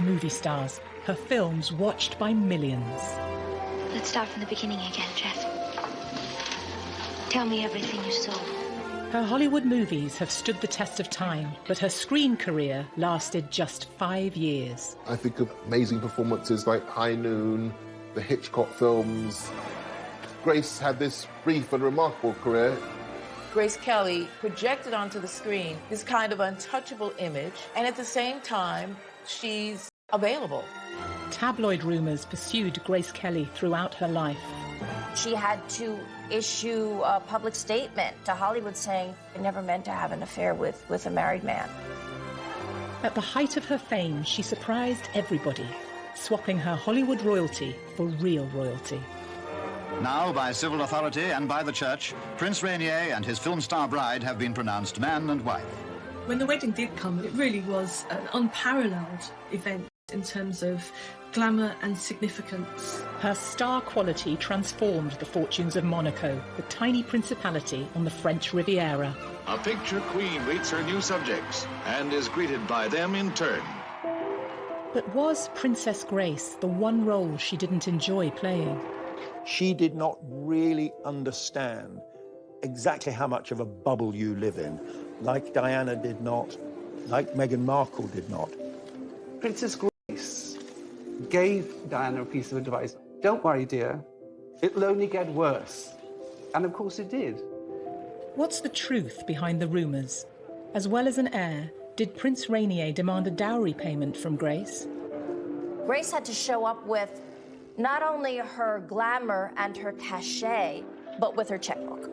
movie stars, her films watched by millions. Let's start from the beginning again, Jeff. Tell me everything you saw. Her Hollywood movies have stood the test of time, but her screen career lasted just 5 years. I think of amazing performances like High Noon, the Hitchcock films. Grace had this brief and remarkable career. Grace Kelly projected onto the screen this kind of untouchable image, and at the same time, she's available. Tabloid rumours pursued Grace Kelly throughout her life. She had to issue a public statement to Hollywood saying, I never meant to have an affair with a married man. At the height of her fame, she surprised everybody, swapping her Hollywood royalty for real royalty. Now, by civil authority and by the church, Prince Rainier and his film star bride have been pronounced man and wife. When the wedding did come, it really was an unparalleled event in terms of glamour and significance. Her star quality transformed the fortunes of Monaco, the tiny principality on the French Riviera. A picture queen greets her new subjects and is greeted by them in turn. But was Princess Grace the one role she didn't enjoy playing? She did not really understand exactly how much of a bubble you live in, like Diana did not, like Meghan Markle did not. Princess Grace gave Diana a piece of advice. Don't worry, dear. It'll only get worse. And of course it did. What's the truth behind the rumours? As well as an heir, did Prince Rainier demand a dowry payment from Grace? Grace had to show up with not only her glamour and her cachet, but with her checkbook.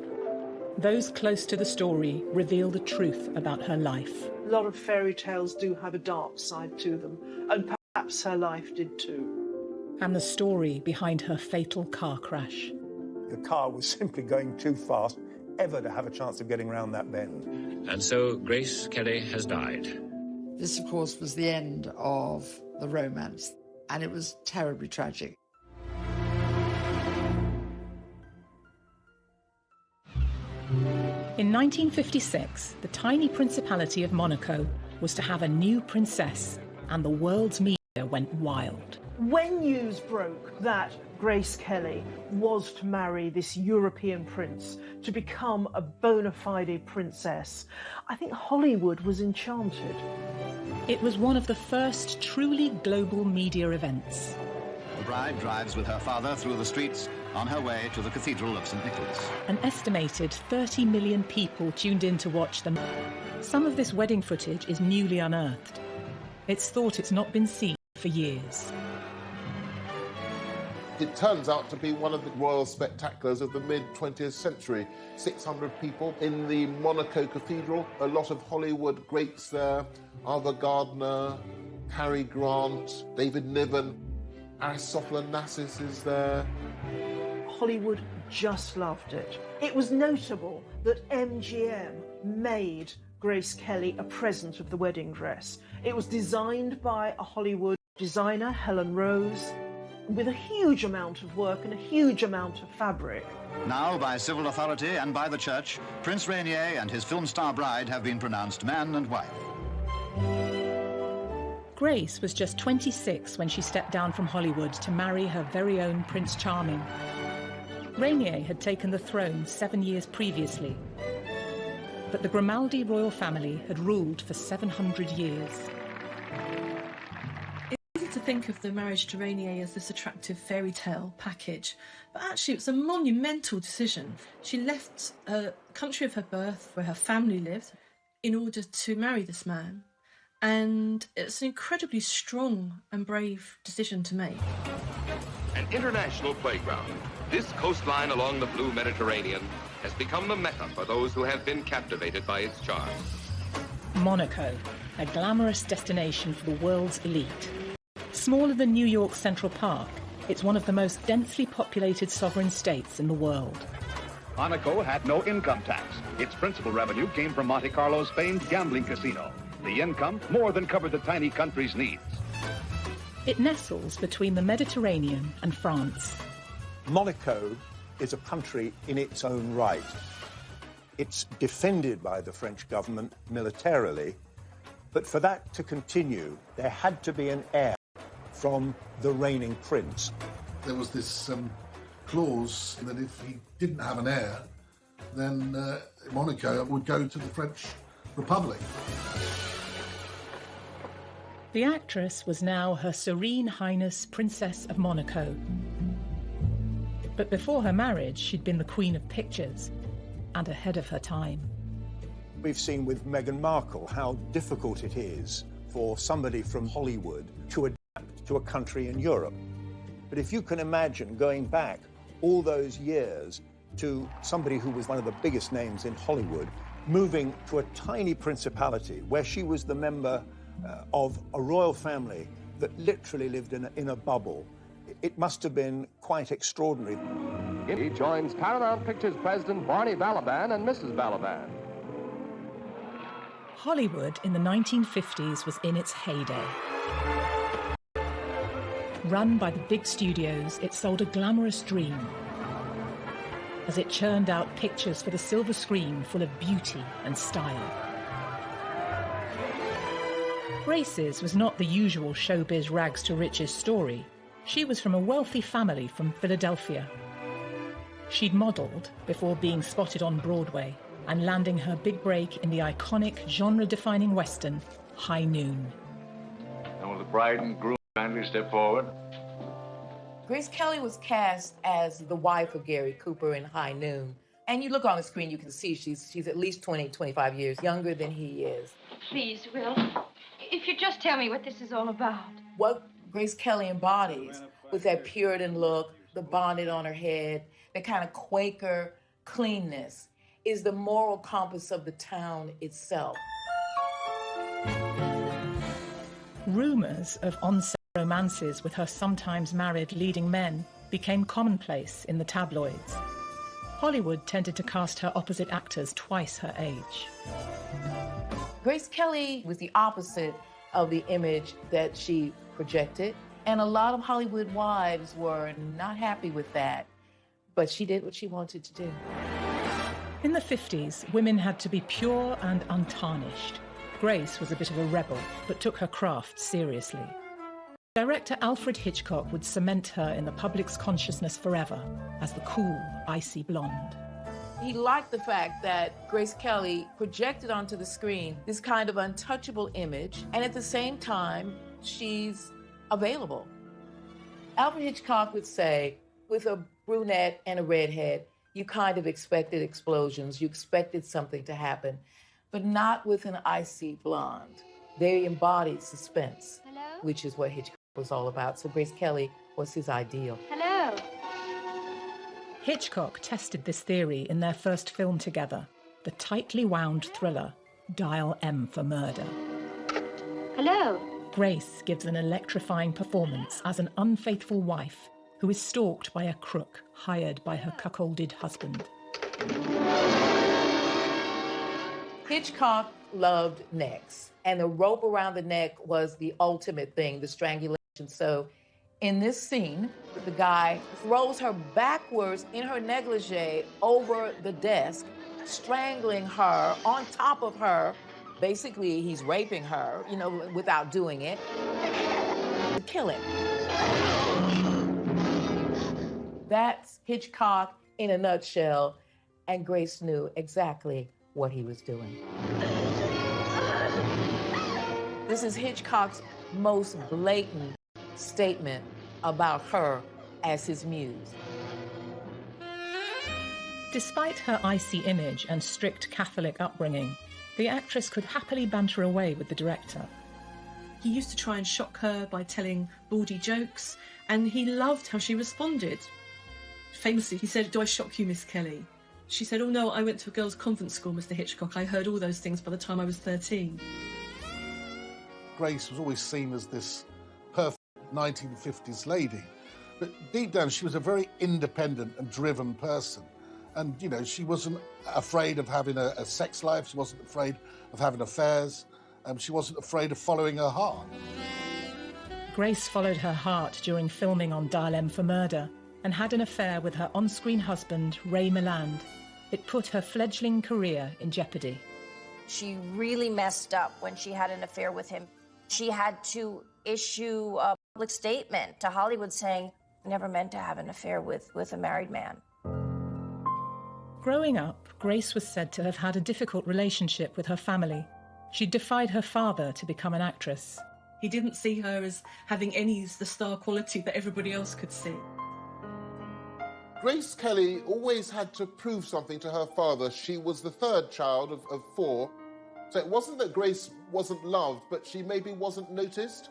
Those close to the story reveal the truth about her life. A lot of fairy tales do have a dark side to them, and perhaps her life did too. And the story behind her fatal car crash. The car was simply going too fast ever to have a chance of getting round that bend. And so Grace Kelly has died. This, of course, was the end of the romance, and it was terribly tragic. In 1956, the tiny Principality of Monaco was to have a new princess, and the world's media went wild. When news broke that Grace Kelly was to marry this European prince to become a bona fide princess, I think Hollywood was enchanted. It was one of the first truly global media events. The bride drives with her father through the streets on her way to the Cathedral of St. Nicholas. An estimated 30 million people tuned in to watch them. Some of this wedding footage is newly unearthed. It's thought it's not been seen for years. It turns out to be one of the royal spectaculars of the mid-20th century. 600 people in the Monaco Cathedral, a lot of Hollywood greats there, Ava Gardner, Cary Grant, David Niven, Aristophanes Onassis is there. Hollywood just loved it. It was notable that MGM made Grace Kelly a present of the wedding dress. It was designed by a Hollywood designer, Helen Rose, with a huge amount of work and a huge amount of fabric. Now, by civil authority and by the church, Prince Rainier and his film star bride have been pronounced man and wife. Grace was just 26 when she stepped down from Hollywood to marry her very own Prince Charming. Rainier had taken the throne 7 years previously, but the Grimaldi royal family had ruled for 700 years. It's easy to think of the marriage to Rainier as this attractive fairy tale package, but actually it was a monumental decision. She left the country of her birth, where her family lived, in order to marry this man. And it's an incredibly strong and brave decision to make. An international playground, this coastline along the blue Mediterranean has become the mecca for those who have been captivated by its charm. Monaco, a glamorous destination for the world's elite. Smaller than New York's Central Park, it's one of the most densely populated sovereign states in the world. Monaco had no income tax. Its principal revenue came from Monte Carlo's famed gambling casino. The income more than covered the tiny country's needs. It nestles between the Mediterranean and France. Monaco is a country in its own right. It's defended by the French government militarily, but for that to continue, there had to be an heir. from the reigning prince. There was this clause that if he didn't have an heir, then Monaco would go to the French Republic. The actress was now Her Serene Highness Princess of Monaco. But before her marriage, she'd been the Queen of Pictures and ahead of her time. We've seen with Meghan Markle how difficult it is for somebody from Hollywood to adapt to a country in Europe. But if you can imagine going back all those years to somebody who was one of the biggest names in Hollywood, moving to a tiny principality where she was the member of a royal family that literally lived in a bubble, it must have been quite extraordinary. He joins Paramount Pictures president Barney Balaban and Mrs. Balaban. Hollywood in the 1950s was in its heyday. Run by the big studios, it sold a glamorous dream as it churned out pictures for the silver screen full of beauty and style. Grace's was not the usual showbiz rags to riches story. She was from a wealthy family from Philadelphia. She'd modelled before being spotted on Broadway and landing her big break in the iconic genre-defining Western, High Noon. And will the bride and groom kindly step forward? Grace Kelly was cast as the wife of Gary Cooper in High Noon. And you look on the screen, you can see she's at least 20, 25 years younger than he is. Please, Will, if you just tell me what this is all about. What Grace Kelly embodies with that Puritan look, the bonnet on her head, that kind of Quaker cleanness, is the moral compass of the town itself. Rumours of on-set romances with her sometimes married leading men became commonplace in the tabloids. Hollywood tended to cast her opposite actors twice her age. Grace Kelly was the opposite of the image that she projected, and a lot of Hollywood wives were not happy with that, but she did what she wanted to do. In the 50s, women had to be pure and untarnished. Grace was a bit of a rebel, but took her craft seriously. Director Alfred Hitchcock would cement her in the public's consciousness forever as the cool, icy blonde. He liked the fact that Grace Kelly projected onto the screen this kind of untouchable image, and at the same time, she's available. Alfred Hitchcock would say, with a brunette and a redhead, you kind of expected explosions, you expected something to happen, but not with an icy blonde. They embodied suspense, which is what Hitchcock was all about. So Grace Kelly was his ideal. Hello. Hitchcock tested this theory in their first film together, the tightly wound thriller, Dial M for Murder. Hello. Grace gives an electrifying performance as an unfaithful wife who is stalked by a crook hired by her cuckolded husband. Hitchcock loved necks, and the rope around the neck was the ultimate thing, the strangulation. So in this scene, the guy throws her backwards in her negligee over the desk, strangling her on top of her. Basically, he's raping her, without doing it, to kill him. That's Hitchcock in a nutshell, and Grace knew exactly what he was doing. This is Hitchcock's most blatant statement about her as his muse. Despite her icy image and strict Catholic upbringing, the actress could happily banter away with the director. He used to try and shock her by telling bawdy jokes, and he loved how she responded. Famously, he said, "Do I shock you, Miss Kelly?" She said, "Oh no, I went to a girls' convent school, Mr. Hitchcock. I heard all those things by the time I was 13. Grace was always seen as this perfect 1950s lady. But deep down, she was a very independent and driven person. And, she wasn't afraid of having a sex life. She wasn't afraid of having affairs. She wasn't afraid of following her heart. Grace followed her heart during filming on Dial M for Murder and had an affair with her on-screen husband, Ray Milland. It put her fledgling career in jeopardy. She really messed up when she had an affair with him. She had to issue public statement to Hollywood saying, I never meant to have an affair with a married man. Growing up, Grace was said to have had a difficult relationship with her family. She defied her father to become an actress. He didn't see her as having any of the star quality that everybody else could see. Grace Kelly always had to prove something to her father. She was the third child of four. So it wasn't that Grace wasn't loved, but she maybe wasn't noticed.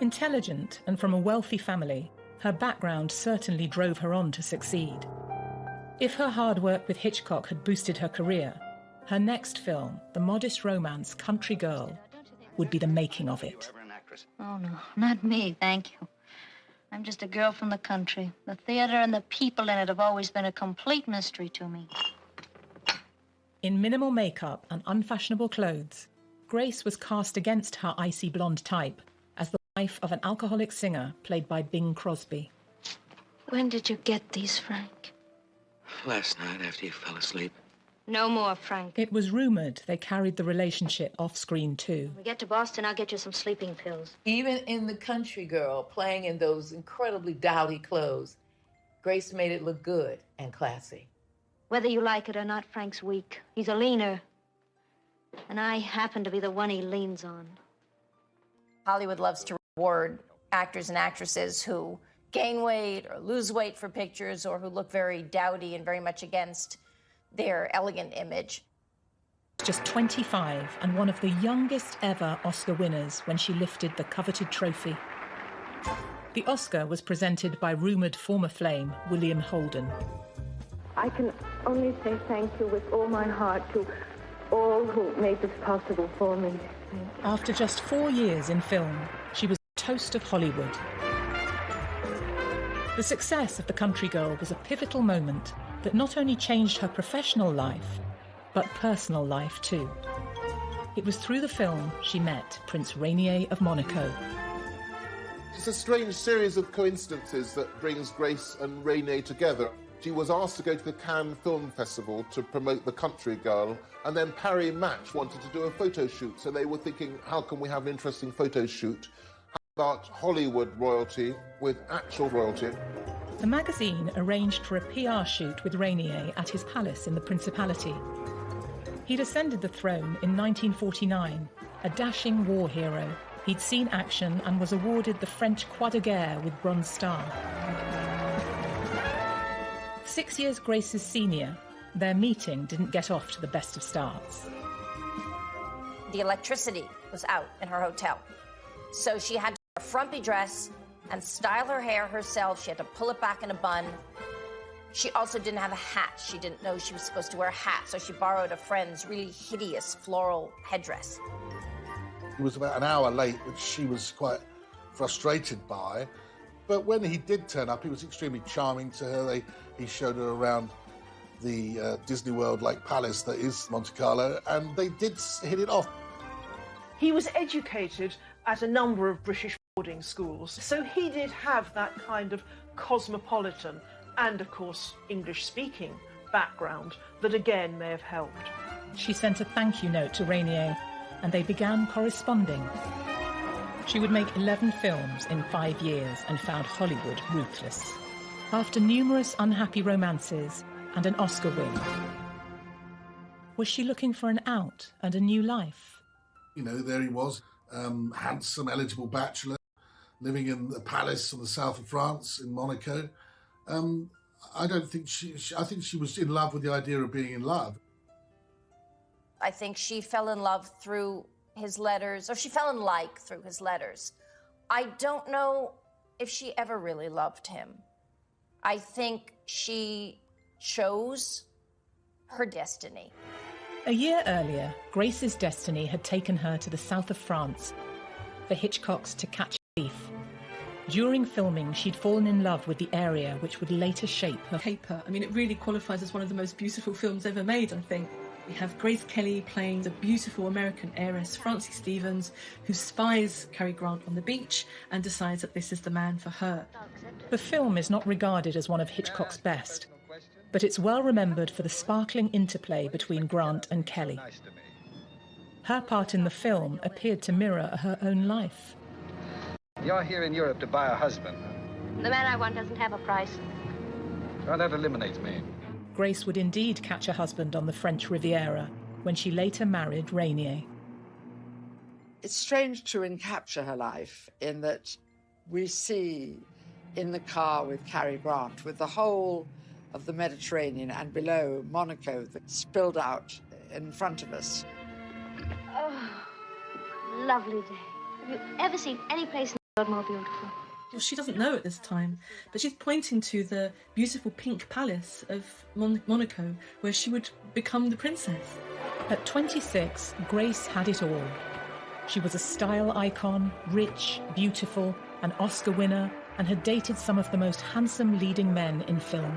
Intelligent and from a wealthy family, her background certainly drove her on to succeed. If her hard work with Hitchcock had boosted her career, her next film, the modest romance Country Girl, would be the making of it. Oh, no, not me, thank you. I'm just a girl from the country. The theater and the people in it have always been a complete mystery to me. In minimal makeup and unfashionable clothes, Grace was cast against her icy blonde type as the wife of an alcoholic singer played by Bing Crosby. When did you get these, Frank? Last night after you fell asleep. No more, Frank. It was rumoured they carried the relationship off-screen too. When we get to Boston, I'll get you some sleeping pills. Even in The Country Girl, playing in those incredibly dowdy clothes, Grace made it look good and classy. Whether you like it or not, Frank's weak. He's a leaner. And I happen to be the one he leans on. Hollywood loves to reward actors and actresses who gain weight or lose weight for pictures or who look very dowdy and very much against their elegant image. Just 25 and one of the youngest ever Oscar winners when she lifted the coveted trophy. The Oscar was presented by rumoured former flame William Holden. I can only say thank you with all my heart to all who made this possible for me. Thank you. After just 4 years in film, she was the toast of Hollywood. The success of The Country Girl was a pivotal moment that not only changed her professional life, but personal life too. It was through the film she met Prince Rainier of Monaco. It's a strange series of coincidences that brings Grace and Rainier together. She was asked to go to the Cannes Film Festival to promote The Country Girl, and then Parry Match wanted to do a photo shoot, so they were thinking, how can we have an interesting photo shoot? How about Hollywood royalty with actual royalty? The magazine arranged for a PR shoot with Rainier at his palace in the Principality. He'd ascended the throne in 1949, a dashing war hero. He'd seen action and was awarded the French Croix de Guerre with Bronze Star. 6 years Grace's senior, their meeting didn't get off to the best of starts. The electricity was out in her hotel, so she had to wear a frumpy dress and style her hair herself. She had to pull it back in a bun. She also didn't have a hat. She didn't know she was supposed to wear a hat, so she borrowed a friend's really hideous floral headdress. He was about an hour late, which she was quite frustrated by. But when he did turn up, he was extremely charming to her. He showed her around the Disney World-like palace that is Monte Carlo, and they did hit it off. He was educated at a number of British boarding schools, so he did have that kind of cosmopolitan and, of course, English-speaking background that again may have helped. She sent a thank you note to Rainier, and they began corresponding. She would make 11 films in 5 years and found Hollywood ruthless. After numerous unhappy romances and an Oscar win, was she looking for an out and a new life? You know, there he was, handsome, eligible bachelor, living in the palace in the south of France, in Monaco. I think she was in love with the idea of being in love. I think she fell in love through his letters, or she fell in like through his letters. I don't know if she ever really loved him. I think she chose her destiny. A year earlier, Grace's destiny had taken her to the south of France for Hitchcock's To Catch a Thief. During filming, she'd fallen in love with the area which would later shape her paper. I mean, it really qualifies as one of the most beautiful films ever made, I think. We have Grace Kelly playing the beautiful American heiress, Francie Stevens, who spies Cary Grant on the beach and decides that this is the man for her. The film is not regarded as one of Hitchcock's best, but it's well remembered for the sparkling interplay between Grant and Kelly. Her part in the film appeared to mirror her own life. You're here in Europe to buy a husband. The man I want doesn't have a price. Well, that eliminates me. Grace would indeed catch a husband on the French Riviera when she later married Rainier. It's strange to encapture her life in that we see in the car with Cary Grant, with the whole of the Mediterranean and below Monaco that spilled out in front of us. Oh, lovely day. Have you ever seen any place in the world more beautiful? Well, she doesn't know at this time, but she's pointing to the beautiful pink palace of Monaco, where she would become the princess. At 26, Grace had it all. She was a style icon, rich, beautiful, an Oscar winner, and had dated some of the most handsome leading men in film.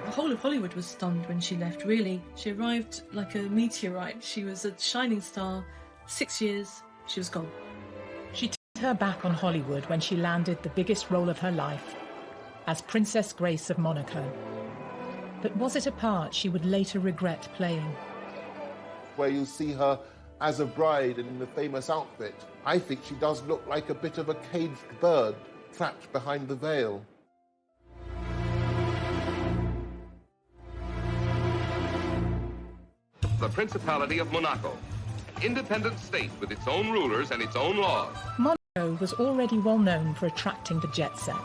The whole of Hollywood was stunned when she left, really. She arrived like a meteorite. She was a shining star. 6 years, she was gone. She turned her back on Hollywood when she landed the biggest role of her life, as Princess Grace of Monaco. But was it a part she would later regret playing? Where you see her as a bride in the famous outfit, I think she does look like a bit of a caged bird trapped behind the veil. The Principality of Monaco, an independent state with its own rulers and its own laws. Monaco was already well known for attracting the jet set.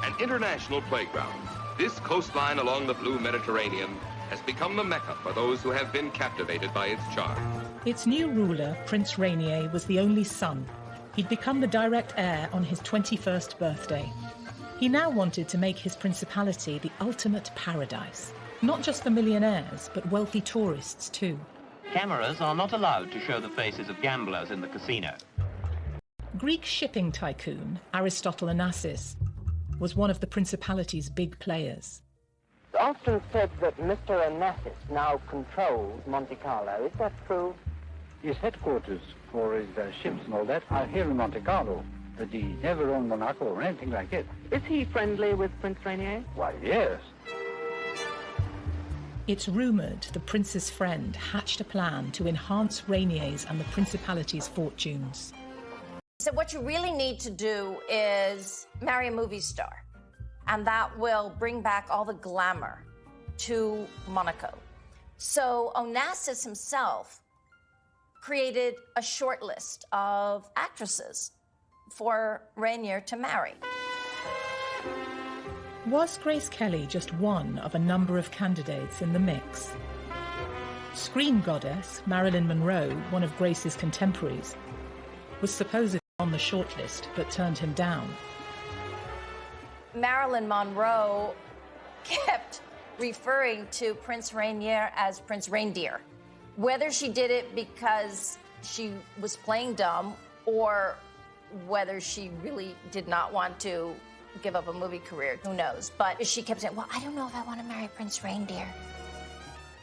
An international playground, this coastline along the blue Mediterranean has become the Mecca for those who have been captivated by its charm. Its new ruler, Prince Rainier, was the only son. He'd become the direct heir on his 21st birthday. He now wanted to make his principality the ultimate paradise. Not just for millionaires, but wealthy tourists too. Cameras are not allowed to show the faces of gamblers in the casino. Greek shipping tycoon Aristotle Onassis was one of the principality's big players. It's often said that Mr. Onassis now controls Monte Carlo. Is that true? His headquarters for his ships and all that are here in Monte Carlo, but he never owned Monaco or anything like it. Is he friendly with Prince Rainier? Why, yes. It's rumoured the prince's friend hatched a plan to enhance Rainier's and the principality's fortunes. So what you really need to do is marry a movie star, and that will bring back all the glamour to Monaco. So Onassis himself created a short list of actresses for Rainier to marry. Was Grace Kelly just one of a number of candidates in the mix? Screen goddess Marilyn Monroe, one of Grace's contemporaries, was supposedly on the shortlist but turned him down. Marilyn Monroe kept referring to Prince Rainier as Prince Reindeer. Whether she did it because she was playing dumb or whether she really did not want to give up a movie career, who knows? But she kept saying, well, I don't know if I want to marry Prince Reindeer.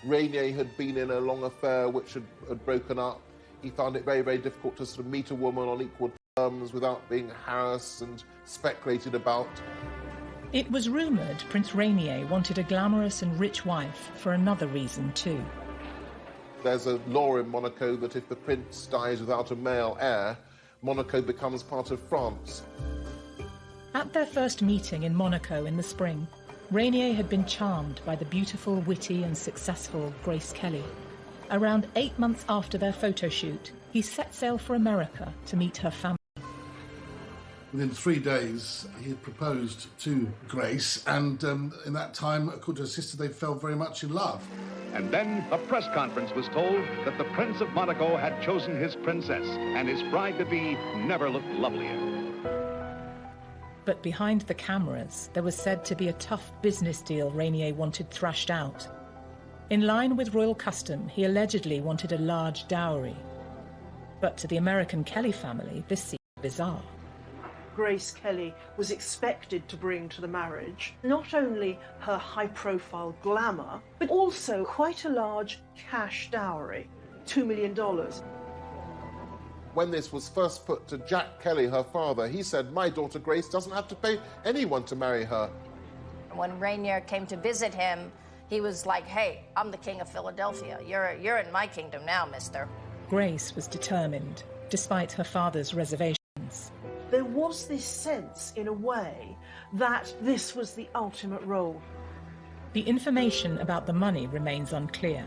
Rainier had been in a long affair which had broken up. He found it very, very difficult to sort of meet a woman on equal terms without being harassed and speculated about. It was rumoured Prince Rainier wanted a glamorous and rich wife for another reason too. There's a law in Monaco that if the prince dies without a male heir, Monaco becomes part of France. At their first meeting in Monaco in the spring, Rainier had been charmed by the beautiful, witty and successful Grace Kelly. Around 8 months after their photo shoot, he set sail for America to meet her family. Within 3 days, he had proposed to Grace, and in that time, according to her sister, they fell very much in love. And then a press conference was told that the Prince of Monaco had chosen his princess, and his bride-to-be never looked lovelier. But behind the cameras, there was said to be a tough business deal Rainier wanted thrashed out. In line with royal custom, he allegedly wanted a large dowry. But to the American Kelly family, this seemed bizarre. Grace Kelly was expected to bring to the marriage not only her high-profile glamour, but also quite a large cash dowry, $2 million. When this was first put to Jack Kelly, her father, he said, my daughter Grace doesn't have to pay anyone to marry her. When Rainier came to visit him, he was like, hey, I'm the king of Philadelphia. You're in my kingdom now, mister. Grace was determined, despite her father's reservations. There was this sense, in a way, that this was the ultimate role. The information about the money remains unclear.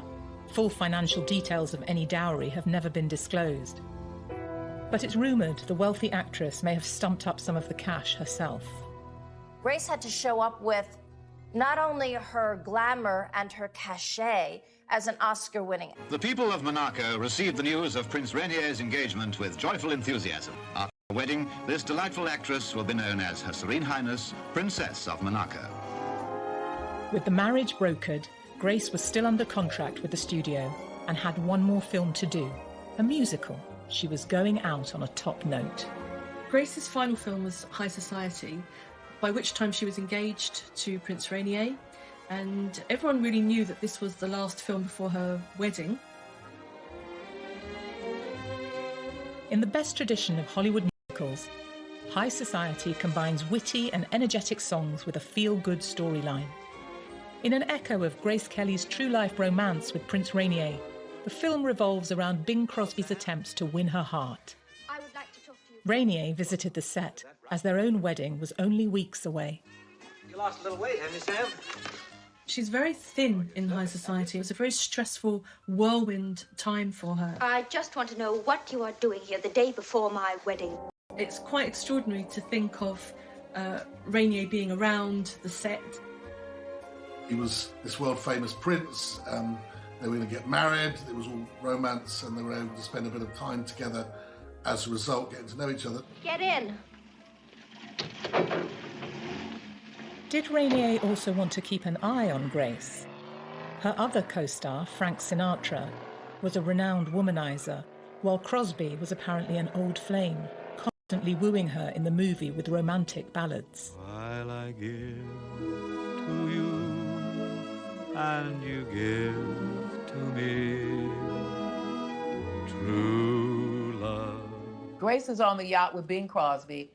Full financial details of any dowry have never been disclosed. But it's rumoured the wealthy actress may have stumped up some of the cash herself. Grace had to show up with not only her glamour and her cachet as an Oscar-winning. The people of Monaco received the news of Prince Rainier's engagement with joyful enthusiasm. After the wedding, this delightful actress will be known as Her Serene Highness, Princess of Monaco. With the marriage brokered, Grace was still under contract with the studio and had one more film to do, a musical. She was going out on a top note. Grace's final film was High Society, by which time she was engaged to Prince Rainier, and everyone really knew that this was the last film before her wedding. In the best tradition of Hollywood musicals, High Society combines witty and energetic songs with a feel-good storyline. In an echo of Grace Kelly's true-life romance with Prince Rainier, the film revolves around Bing Crosby's attempts to win her heart. I would like to talk to you. Rainier visited the set, as their own wedding was only weeks away. You lost a little weight, haven't you, Sam? She's very thin in High Society. It was a very stressful whirlwind time for her. I just want to know what you are doing here the day before my wedding. It's quite extraordinary to think of Rainier being around the set. He was this world-famous prince. They were going to get married. It was all romance, and they were able to spend a bit of time together as a result, getting to know each other. Get in. Did Rainier also want to keep an eye on Grace? Her other co-star, Frank Sinatra, was a renowned womanizer, while Crosby was apparently an old flame, constantly wooing her in the movie with romantic ballads. While I give to you, and you give to me true love. Grace is on the yacht with Bing Crosby,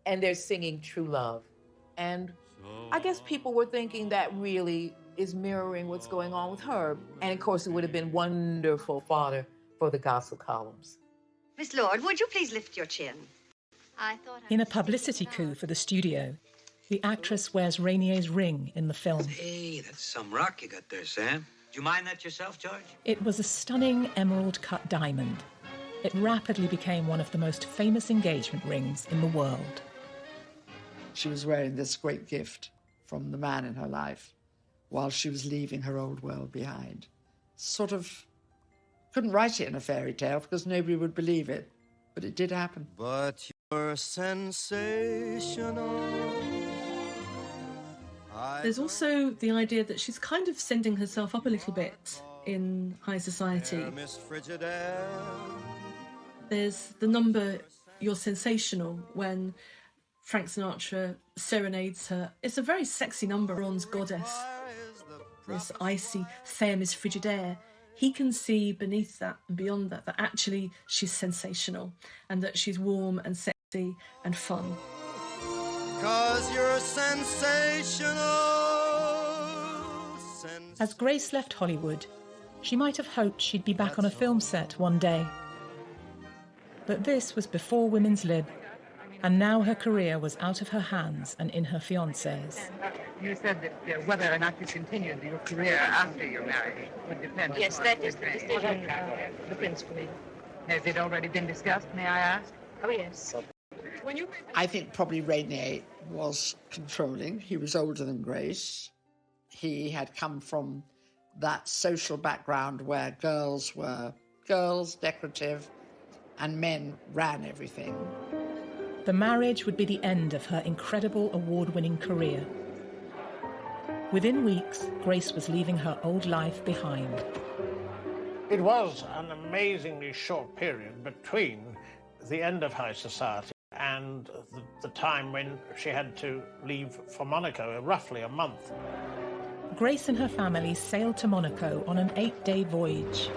and they're singing True Love. And I guess people were thinking that really is mirroring what's going on with her. And of course, it would have been wonderful fodder for the gossip columns. Miss Lord, would you please lift your chin? In a publicity coup for the studio, the actress wears Rainier's ring in the film. Hey, that's some rock you got there, Sam. Do you mind that yourself, George? It was a stunning emerald-cut diamond. It rapidly became one of the most famous engagement rings in the world. She was wearing this great gift from the man in her life while she was leaving her old world behind. Sort of couldn't write it in a fairy tale because nobody would believe it, but it did happen. But you're sensational. There's also the idea that she's kind of sending herself up a little bit in High Society. There's the number You're Sensational when Frank Sinatra serenades her. It's a very sexy number. Ron's goddess, this icy femme is frigidaire. He can see beneath that and beyond that actually she's sensational and that she's warm and sexy and fun. 'Cause you're sensational. As Grace left Hollywood, she might have hoped she'd be back on a film set one day. But this was before Women's Lib, and now her career was out of her hands and in her fiancé's. You said that whether or not you continued your career after your marriage would depend on... Yes, that is the decision the prince made. Has it already been discussed, may I ask? Oh, yes. I think probably Rainier was controlling. He was older than Grace. He had come from that social background where girls were girls, decorative, and men ran everything. The marriage would be the end of her incredible award-winning career. Within weeks, Grace was leaving her old life behind. It was an amazingly short period between the end of High Society and the time when she had to leave for Monaco, roughly a month. Grace and her family sailed to Monaco on an 8-day voyage.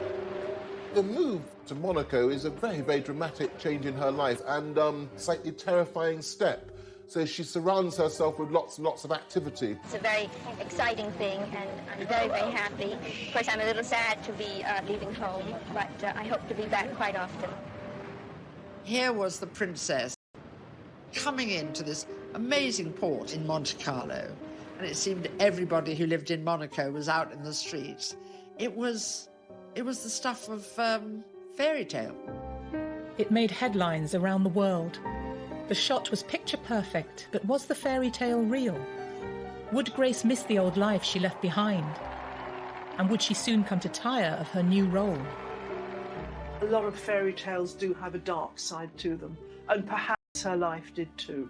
The move to Monaco is a very, very dramatic change in her life and slightly terrifying step. So she surrounds herself with lots and lots of activity. It's a very exciting thing, and I'm very, very happy. Of course, I'm a little sad to be leaving home, but I hope to be back quite often. Here was the princess coming into this amazing port in Monte Carlo, and it seemed everybody who lived in Monaco was out in the streets. It was the stuff of fairy tale. It made headlines around the world. The shot was picture perfect, but was the fairy tale real? Would Grace miss the old life she left behind? And would she soon come to tire of her new role? A lot of fairy tales do have a dark side to them, and perhaps her life did too.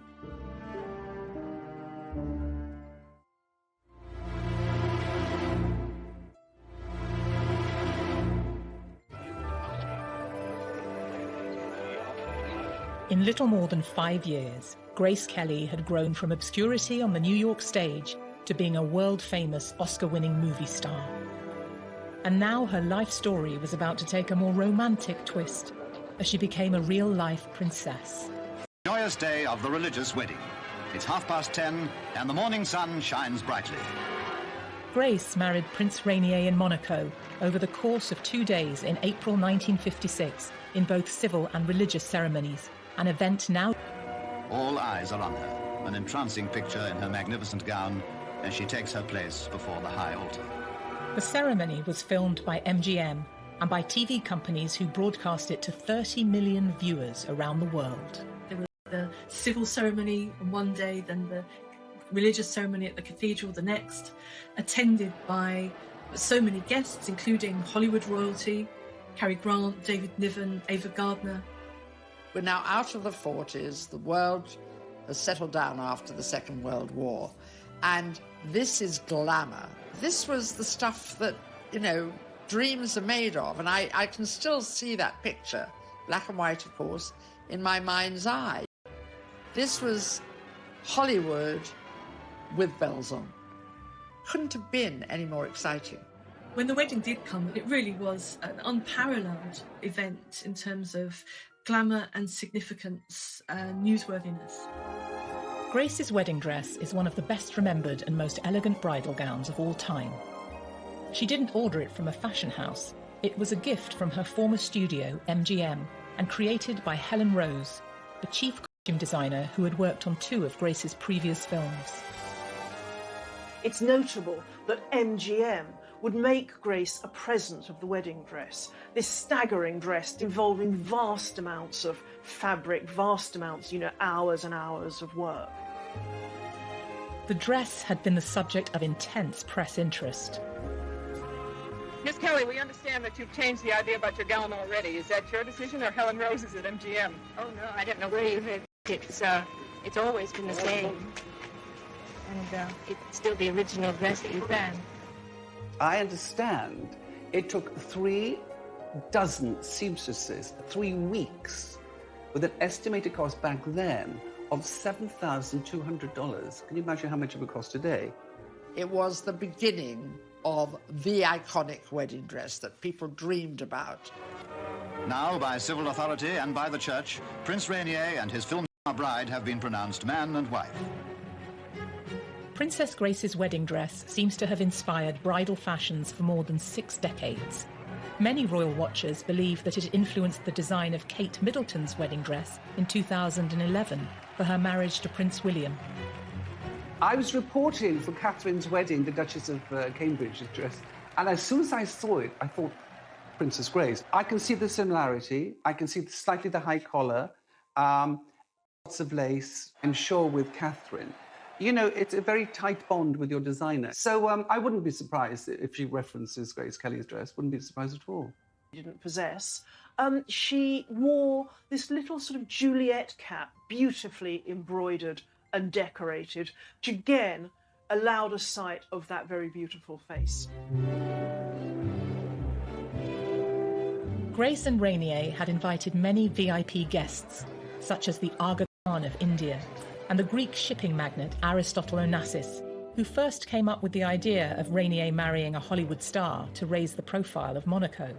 In little more than 5 years, Grace Kelly had grown from obscurity on the New York stage to being a world-famous Oscar-winning movie star. And now her life story was about to take a more romantic twist as she became a real-life princess. Joyous day of the religious wedding. It's 10:30 and the morning sun shines brightly. Grace married Prince Rainier in Monaco over the course of 2 days in April 1956 in both civil and religious ceremonies, an event now... All eyes are on her, an entrancing picture in her magnificent gown as she takes her place before the high altar. The ceremony was filmed by MGM and by TV companies who broadcast it to 30 million viewers around the world. There was the civil ceremony on one day, then the religious ceremony at the cathedral the next, attended by so many guests, including Hollywood royalty, Cary Grant, David Niven, Ava Gardner. We're now out of the 40s. The world has settled down after the Second World War. And this is glamour. This was the stuff that, you know, dreams are made of. And I can still see that picture, black and white, of course, in my mind's eye. This was Hollywood with bells on. Couldn't have been any more exciting. When the wedding did come, it really was an unparalleled event in terms of glamour and significance, newsworthiness. Grace's wedding dress is one of the best remembered and most elegant bridal gowns of all time. She didn't order it from a fashion house. It was a gift from her former studio, MGM, and created by Helen Rose, the chief costume designer who had worked on 2 of Grace's previous films. It's notable that MGM would make Grace a present of the wedding dress, this staggering dress involving vast amounts of fabric, vast amounts, hours and hours of work. The dress had been the subject of intense press interest. Miss Kelly, we understand that you've changed the idea about your gown already. Is that your decision or Helen Rose's at MGM? Oh, no, I don't know where you heard it. It's always been the same. And it's still the original dress that you planned. I understand it took 3 dozen seamstresses 3 weeks with an estimated cost back then of $7,200. Can you imagine how much it would cost today? It was the beginning of the iconic wedding dress that people dreamed about. Now, by civil authority and by the church, Prince Rainier and his film star bride have been pronounced man and wife. Princess Grace's wedding dress seems to have inspired bridal fashions for more than 6 decades. Many royal watchers believe that it influenced the design of Kate Middleton's wedding dress in 2011 for her marriage to Prince William. I was reporting for Catherine's wedding, the Duchess of Cambridge's dress, and as soon as I saw it, I thought, Princess Grace. I can see the similarity. I can see slightly the high collar, lots of lace, and sure with Catherine. You know, it's a very tight bond with your designer. So I wouldn't be surprised if she references Grace Kelly's dress. Wouldn't be surprised at all. Didn't possess. She wore this little sort of Juliet cap, beautifully embroidered and decorated, which again allowed a sight of that very beautiful face. Grace and Rainier had invited many VIP guests, such as the Aga Khan of India and the Greek shipping magnate Aristotle Onassis, who first came up with the idea of Rainier marrying a Hollywood star to raise the profile of Monaco.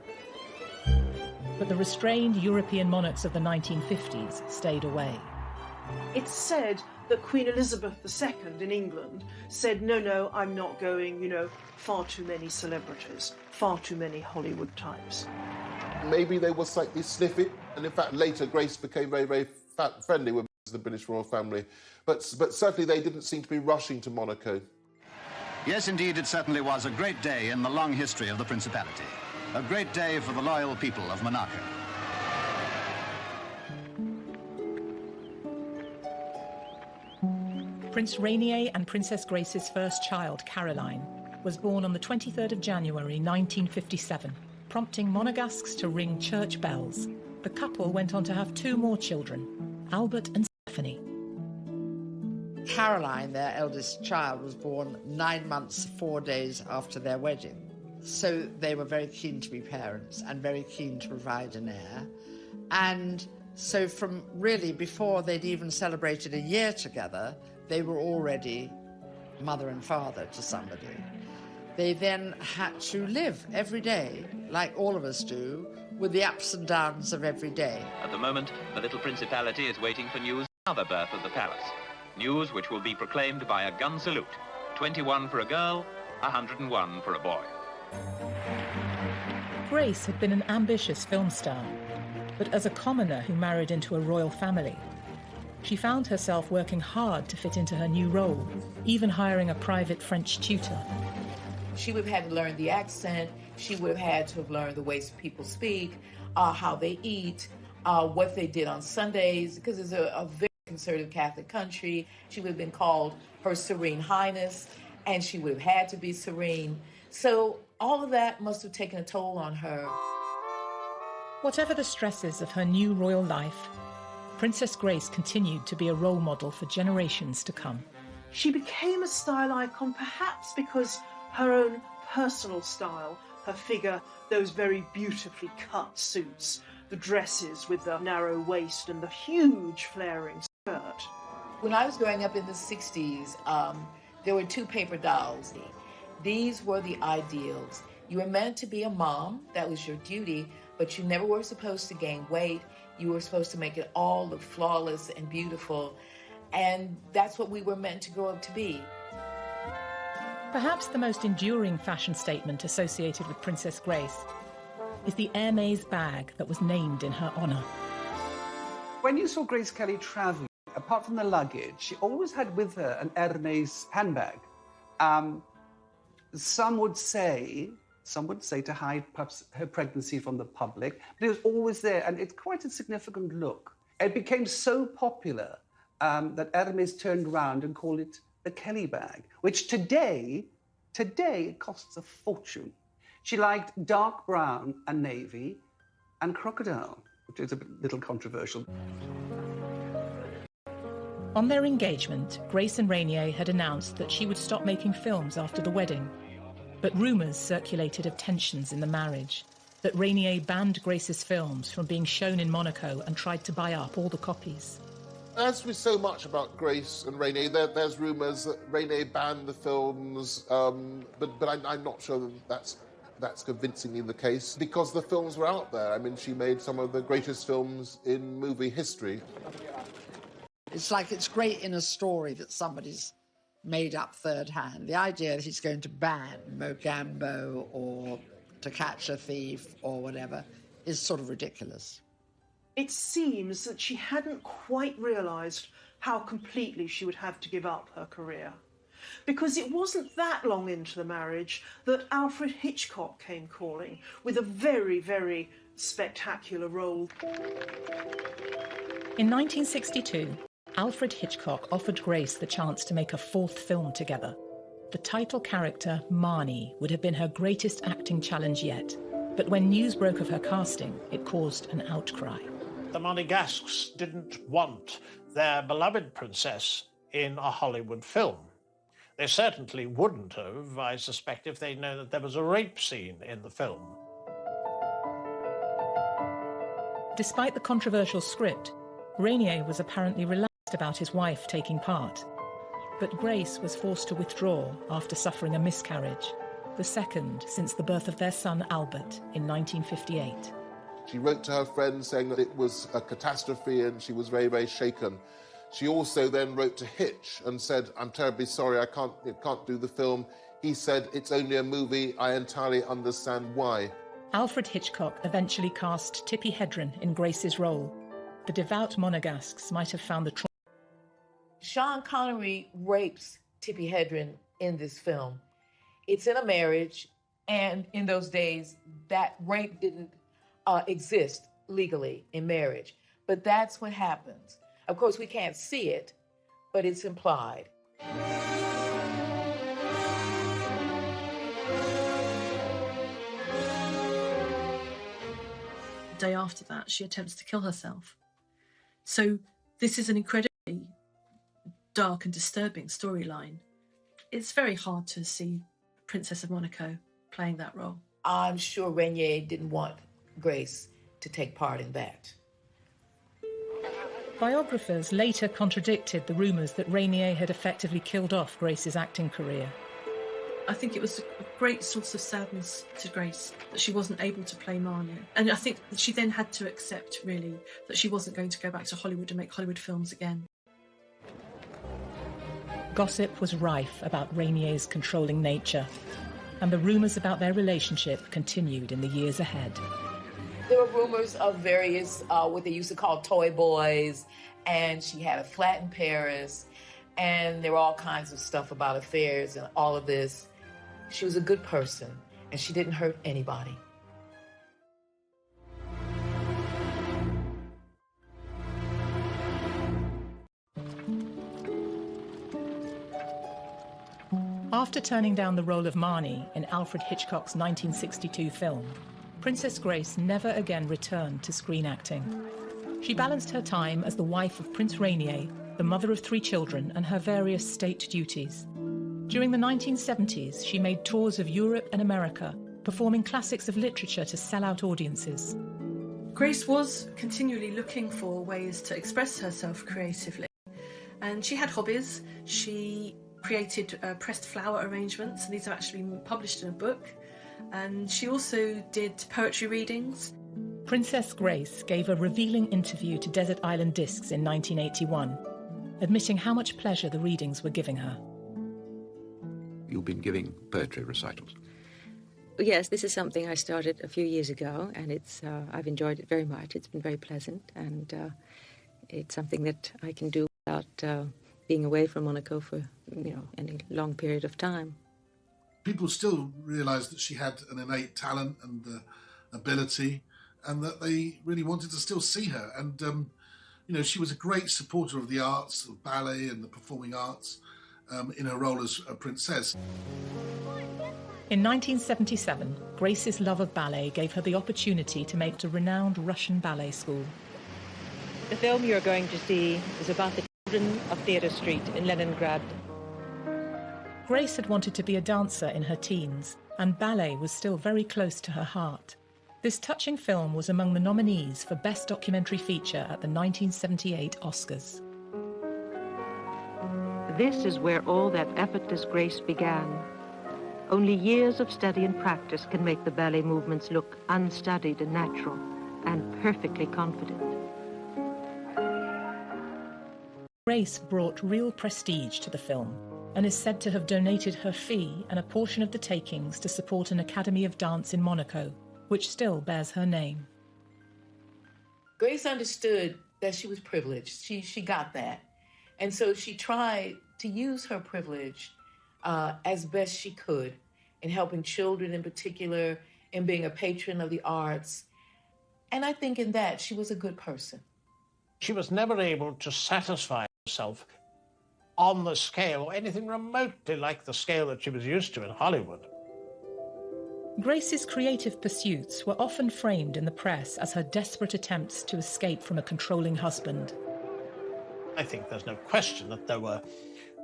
But the restrained European monarchs of the 1950s stayed away. It's said that Queen Elizabeth II in England said, no, I'm not going, far too many celebrities, far too many Hollywood types. Maybe they were slightly sniffy, and in fact later Grace became very, very friendly with the British royal family. But certainly they didn't seem to be rushing to Monaco. Yes, indeed, it certainly was a great day in the long history of the Principality. A great day for the loyal people of Monaco. Prince Rainier and Princess Grace's first child, Caroline, was born on the 23rd of January 1957, prompting Monegasques to ring church bells. The couple went on to have 2 more children, Albert and Stephanie. Caroline, their eldest child, was born 9 months, 4 days after their wedding. So they were very keen to be parents and very keen to provide an heir. And so from really before they'd even celebrated a year together, they were already mother and father to somebody. They then had to live every day, like all of us do, with the ups and downs of every day. At the moment, the little Principality is waiting for news of another birth of the palace. News which will be proclaimed by a gun salute. 21 for a girl, 101 for a boy. Grace had been an ambitious film star, but as a commoner who married into a royal family, she found herself working hard to fit into her new role, even hiring a private French tutor. She would have had to learn the accent. She would have had to have learned the ways people speak, how they eat, what they did on Sundays, because it's a very conservative Catholic country. She would have been called Her Serene Highness, and she would have had to be serene. So all of that must have taken a toll on her. Whatever the stresses of her new royal life, Princess Grace continued to be a role model for generations to come. She became a style icon perhaps because her own personal style, her figure, those very beautifully cut suits, the dresses with the narrow waist and the huge flaring skirt. When I was growing up in the 60s, there were 2 paper dolls. These were the ideals. You were meant to be a mom, that was your duty, but you never were supposed to gain weight. You were supposed to make it all look flawless and beautiful. And that's what we were meant to grow up to be. Perhaps the most enduring fashion statement associated with Princess Grace is the Hermès bag that was named in her honour. When you saw Grace Kelly travelling, apart from the luggage, she always had with her an Hermès handbag. Some would say to hide perhaps her pregnancy from the public, but it was always there, and it's quite a significant look. It became so popular that Hermès turned around and called it the Kelly bag, which today it costs a fortune. She liked dark brown and navy and crocodile, which is a little controversial. On their engagement, Grace and Rainier had announced that she would stop making films after the wedding. But rumours circulated of tensions in the marriage, that Rainier banned Grace's films from being shown in Monaco and tried to buy up all the copies. As with so much about Grace and Rainier, there's rumours that Rainier banned the films, but I'm not sure that that's convincingly the case, because the films were out there. I mean, she made some of the greatest films in movie history. It's like it's great in a story that somebody's made up third hand. The idea that he's going to ban Mogambo or To Catch a Thief or whatever is sort of ridiculous. It seems that she hadn't quite realised how completely she would have to give up her career. Because it wasn't that long into the marriage that Alfred Hitchcock came calling with a very, very spectacular role. In 1962, Alfred Hitchcock offered Grace the chance to make a 4th film together. The title character, Marnie, would have been her greatest acting challenge yet. But when news broke of her casting, it caused an outcry. The Monegasques didn't want their beloved princess in a Hollywood film. They certainly wouldn't have, I suspect, if they'd known that there was a rape scene in the film. Despite the controversial script, Rainier was apparently relaxed about his wife taking part. But Grace was forced to withdraw after suffering a miscarriage, the second since the birth of their son Albert in 1958. She wrote to her friend saying that it was a catastrophe and she was very, very shaken. She also then wrote to Hitch and said, "I'm terribly sorry, I can't do the film." He said, "It's only a movie, I entirely understand why." Alfred Hitchcock eventually cast Tippi Hedren in Grace's role. The devout Monegasques might have found the trauma Sean Connery rapes Tippi Hedren in this film. It's in a marriage, and in those days, that rape didn't exist legally in marriage. But that's what happens. Of course, we can't see it, but it's implied. The day after that, she attempts to kill herself. So this is an incredibly dark and disturbing storyline. It's very hard to see Princess of Monaco playing that role. I'm sure Rainier didn't want Grace to take part in that. Biographers later contradicted the rumours that Rainier had effectively killed off Grace's acting career. I think it was a great source of sadness to Grace that she wasn't able to play Marnie. And I think that she then had to accept, really, that she wasn't going to go back to Hollywood and make Hollywood films again. Gossip was rife about Rainier's controlling nature, and the rumours about their relationship continued in the years ahead. There were rumors of various, what they used to call toy boys, and she had a flat in Paris, and there were all kinds of stuff about affairs and all of this. She was a good person, and she didn't hurt anybody. After turning down the role of Marnie in Alfred Hitchcock's 1962 film, Princess Grace never again returned to screen acting. She balanced her time as the wife of Prince Rainier, the mother of 3 children, and her various state duties. During the 1970s, she made tours of Europe and America, performing classics of literature to sell out audiences. Grace was continually looking for ways to express herself creatively, and she had hobbies. She created pressed flower arrangements, and these have actually been published in a book. And she also did poetry readings. Princess Grace gave a revealing interview to Desert Island Discs in 1981, admitting how much pleasure the readings were giving her. You've been giving poetry recitals? Yes, this is something I started a few years ago, and I've enjoyed it very much. It's been very pleasant, and it's something that I can do without being away from Monaco for any long period of time. People still realised that she had an innate talent and ability, and that they really wanted to still see her. And she was a great supporter of the arts, of ballet and the performing arts, in her role as a princess. In 1977, Grace's love of ballet gave her the opportunity to make a renowned Russian ballet school. The film you're going to see is about the children of Theatre Street in Leningrad. Grace had wanted to be a dancer in her teens, and ballet was still very close to her heart. This touching film was among the nominees for Best Documentary Feature at the 1978 Oscars. This is where all that effortless grace began. Only years of study and practice can make the ballet movements look unstudied and natural, and perfectly confident. Grace brought real prestige to the film, and is said to have donated her fee and a portion of the takings to support an Academy of Dance in Monaco, which still bears her name. Grace understood that she was privileged. She got that. And so she tried to use her privilege as best she could in helping children in particular, in being a patron of the arts. And I think in that she was a good person. She was never able to satisfy herself on the scale or anything remotely like the scale that she was used to in Hollywood. Grace's creative pursuits were often framed in the press as her desperate attempts to escape from a controlling husband. I think there's no question that there were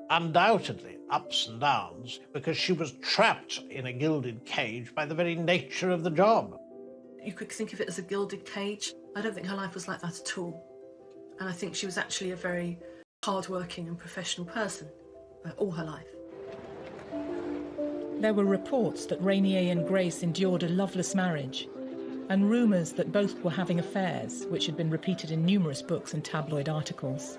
undoubtedly ups and downs because she was trapped in a gilded cage by the very nature of the job. You could think of it as a gilded cage. I don't think her life was like that at all. And I think she was actually a very hard-working and professional person all her life. There were reports that Rainier and Grace endured a loveless marriage, and rumours that both were having affairs, which had been repeated in numerous books and tabloid articles.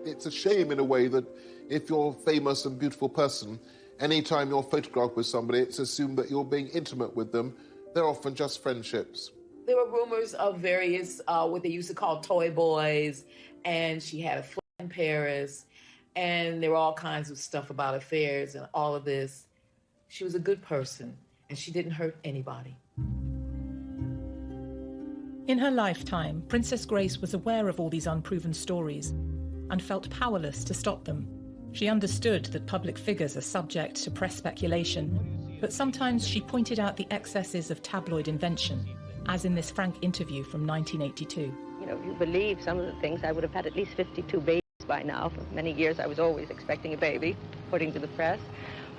It's a shame in a way that if you're a famous and beautiful person, anytime you're photographed with somebody, it's assumed that you're being intimate with them. They're often just friendships. There were rumors of various, what they used to call toy boys, and she had a flat in in Paris, and there were all kinds of stuff about affairs and all of this. She was a good person, and she didn't hurt anybody. In her lifetime, Princess Grace was aware of all these unproven stories and felt powerless to stop them. She understood that public figures are subject to press speculation, but sometimes she pointed out the excesses of tabloid invention, as in this frank interview from 1982. You know, if you believe some of the things, I would have had at least 52 babies by now. For many years I was always expecting a baby, according to the press,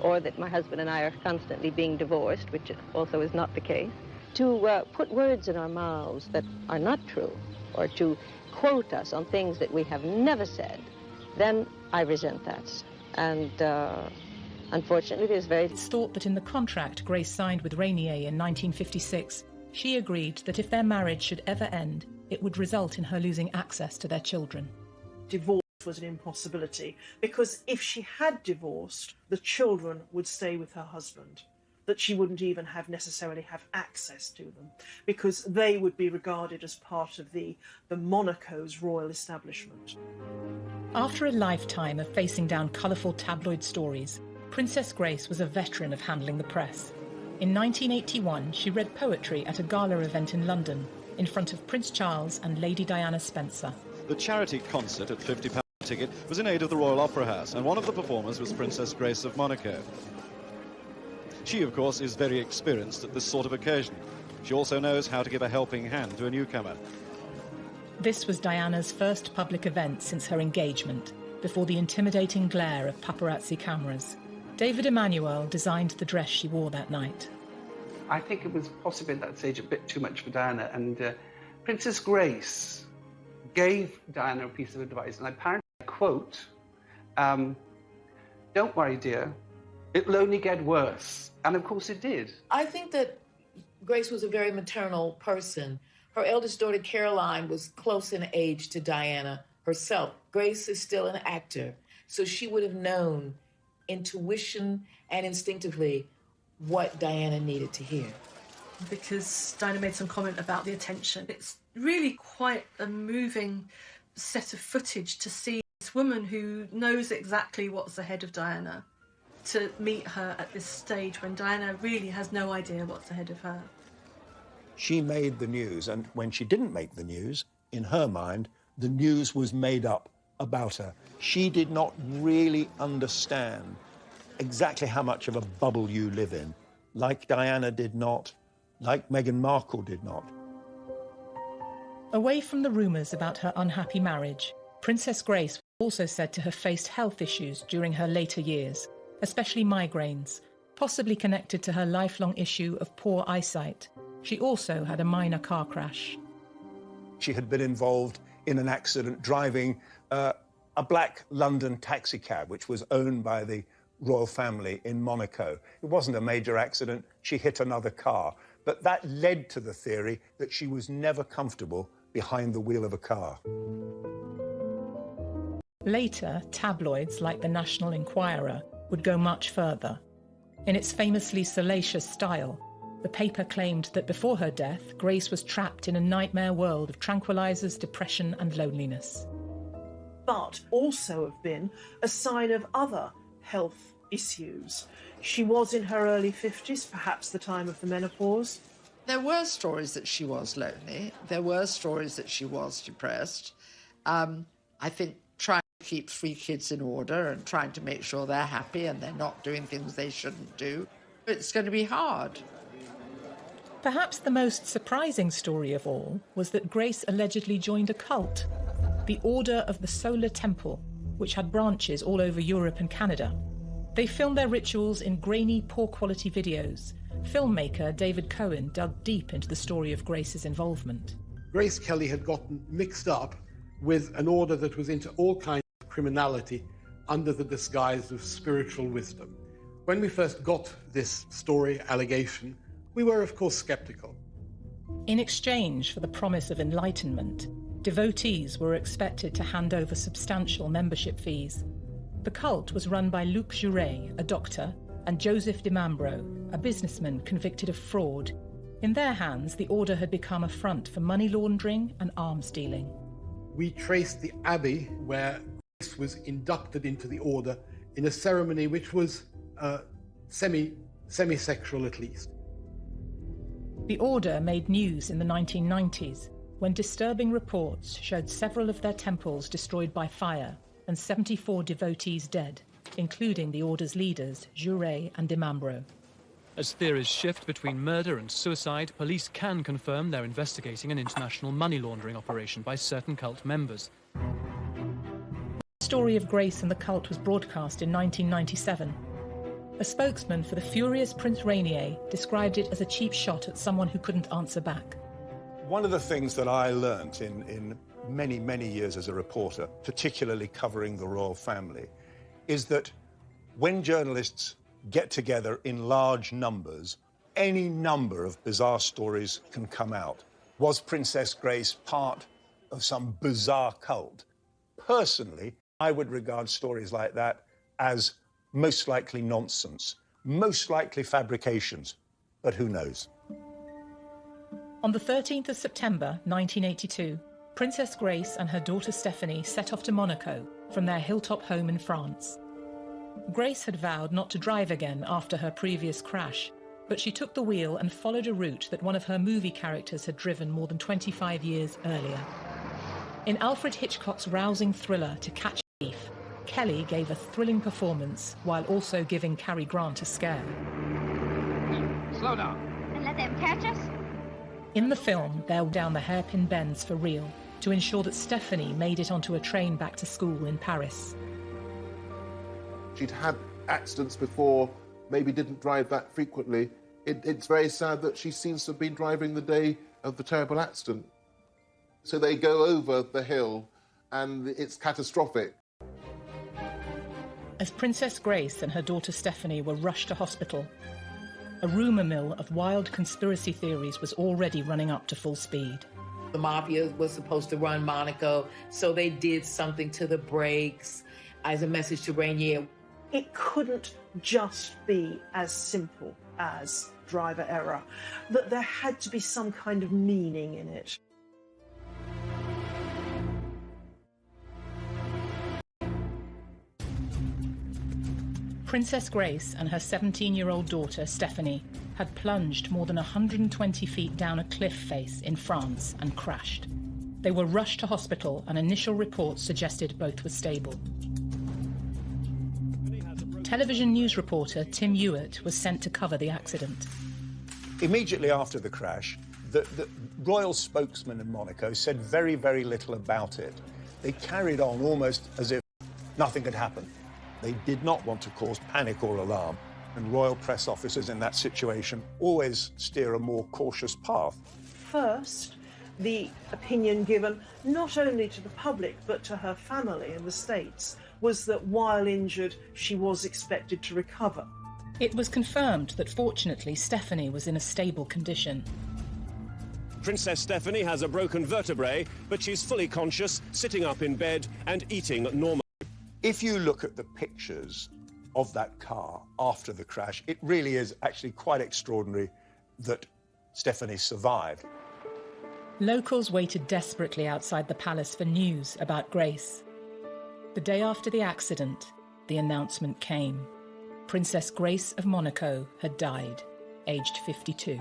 or that my husband and I are constantly being divorced, which also is not the case. To put words in our mouths that are not true, or to quote us on things that we have never said, then I resent that. And unfortunately, there's very... It's thought that in the contract Grace signed with Rainier in 1956, she agreed that if their marriage should ever end, it would result in her losing access to their children. Divorce was an impossibility, because if she had divorced, the children would stay with her husband, that she wouldn't even necessarily have access to them, because they would be regarded as part of the Monaco's royal establishment. After a lifetime of facing down colourful tabloid stories, Princess Grace was a veteran of handling the press. In 1981, she read poetry at a gala event in London, in front of Prince Charles and Lady Diana Spencer. The charity concert at £50 ticket was in aid of the Royal Opera House, and one of the performers was Princess Grace of Monaco. She, of course, is very experienced at this sort of occasion. She also knows how to give a helping hand to a newcomer. This was Diana's first public event since her engagement, before the intimidating glare of paparazzi cameras. David Emanuel designed the dress she wore that night. I think it was possibly at that stage a bit too much for Diana, and Princess Grace gave Diana a piece of advice, and apparently, I quote, "Don't worry, dear, it'll only get worse." And of course it did. I think that Grace was a very maternal person. Her eldest daughter, Caroline, was close in age to Diana herself. Grace is still an actor, so she would have known intuition and instinctively what Diana needed to hear. Because Diana made some comment about the attention. It's really quite a moving set of footage to see this woman who knows exactly what's ahead of Diana, to meet her at this stage when Diana really has no idea what's ahead of her. She made the news, and when she didn't make the news, in her mind, the news was made up about her. She did not really understand exactly how much of a bubble you live in, like Diana did not, like Meghan Markle did not. Away from the rumours about her unhappy marriage, Princess Grace was also said to have faced health issues during her later years, especially migraines, possibly connected to her lifelong issue of poor eyesight. She also had a minor car crash. She had been involved in an accident driving a black London taxicab, which was owned by the royal family in Monaco. It wasn't a major accident. She hit another car. But that led to the theory that she was never comfortable behind the wheel of a car. Later, tabloids like the National Enquirer would go much further. In its famously salacious style, the paper claimed that before her death, Grace was trapped in a nightmare world of tranquilizers, depression and loneliness. But also have been a sign of other health issues. She was in her early 50s, perhaps the time of the menopause. There were stories that she was lonely. There were stories that she was depressed. I think trying to keep 3 kids in order and trying to make sure they're happy and they're not doing things they shouldn't do, it's going to be hard. Perhaps the most surprising story of all was that Grace allegedly joined a cult, the Order of the Solar Temple, which had branches all over Europe and Canada. They filmed their rituals in grainy, poor-quality videos. Filmmaker David Cohen dug deep into the story of Grace's involvement. Grace Kelly had gotten mixed up with an order that was into all kinds of criminality under the disguise of spiritual wisdom. When we first got this story, allegation, we were, of course, skeptical. In exchange for the promise of enlightenment, devotees were expected to hand over substantial membership fees. The cult was run by Luc Jouret, a doctor, and Joseph Dimambro, a businessman convicted of fraud. In their hands, the order had become a front for money laundering and arms dealing. We traced the abbey where Grace was inducted into the order in a ceremony which was semi-sexual at least. The order made news in the 1990s when disturbing reports showed several of their temples destroyed by fire and 74 devotees dead, including the order's leaders, Jouret and Dimambro. As theories shift between murder and suicide, police can confirm they're investigating an international money laundering operation by certain cult members. The story of Grace and the cult was broadcast in 1997. A spokesman for the furious Prince Rainier described it as a cheap shot at someone who couldn't answer back. One of the things that I learnt in many, many years as a reporter, particularly covering the royal family, is that when journalists get together in large numbers, any number of bizarre stories can come out. Was Princess Grace part of some bizarre cult? Personally, I would regard stories like that as most likely nonsense, most likely fabrications, but who knows? On the 13th of September 1982, Princess Grace and her daughter Stephanie set off to Monaco from their hilltop home in France. Grace had vowed not to drive again after her previous crash, but she took the wheel and followed a route that one of her movie characters had driven more than 25 years earlier. In Alfred Hitchcock's rousing thriller To Catch a Thief, Kelly gave a thrilling performance while also giving Cary Grant a scare. Slow down. And let them catch us? In the film, they'll down the hairpin bends for real to ensure that Stephanie made it onto a train back to school in Paris. She'd had accidents before, maybe didn't drive that frequently. It's very sad that she seems to have been driving the day of the terrible accident. So they go over the hill and it's catastrophic. As Princess Grace and her daughter Stephanie were rushed to hospital, a rumour mill of wild conspiracy theories was already running up to full speed. The mafia was supposed to run Monaco, so they did something to the brakes as a message to Rainier. It couldn't just be as simple as driver error, that there had to be some kind of meaning in it. Princess Grace and her 17-year-old daughter, Stephanie, had plunged more than 120 feet down a cliff face in France and crashed. They were rushed to hospital and initial reports suggested both were stable. Television news reporter Tim Hewitt was sent to cover the accident. Immediately after the crash, the royal spokesman in Monaco said very, very little about it. They carried on almost as if nothing had happened. They did not want to cause panic or alarm, and royal press officers in that situation always steer a more cautious path. First, the opinion given not only to the public but to her family in the States was that while injured, she was expected to recover. It was confirmed that fortunately Stephanie was in a stable condition. Princess Stephanie has a broken vertebrae, but she's fully conscious, sitting up in bed and eating normally. If you look at the pictures of that car after the crash, it really is actually quite extraordinary that Stephanie survived. Locals waited desperately outside the palace for news about Grace. The day after the accident, the announcement came. Princess Grace of Monaco had died, aged 52.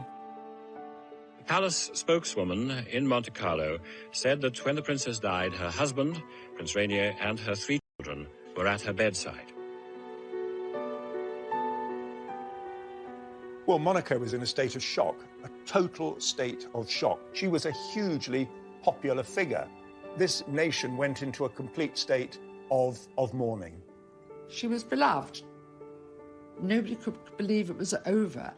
The palace spokeswoman in Monte Carlo said that when the princess died, her husband, Prince Rainier, and her 3 children were at her bedside. Well, Monaco was in a state of shock, a total state of shock. She was a hugely popular figure. This nation went into a complete state of mourning. She was beloved. Nobody could believe it was over.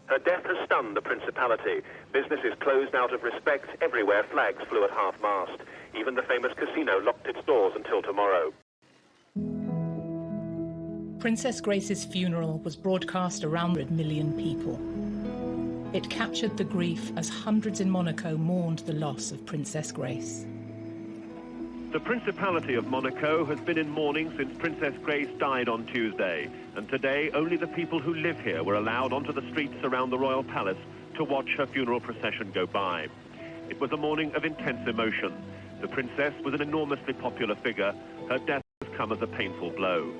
Her death has stunned the Principality. Business is closed out of respect. Everywhere flags flew at half-mast. Even the famous casino locked its doors until tomorrow. Princess Grace's funeral was broadcast around 100 million people. It captured the grief as hundreds in Monaco mourned the loss of Princess Grace. The Principality of Monaco has been in mourning since Princess Grace died on Tuesday, and today only the people who live here were allowed onto the streets around the royal palace to watch her funeral procession go by. It was a morning of intense emotion. The princess was an enormously popular figure. Her death come as a painful blow.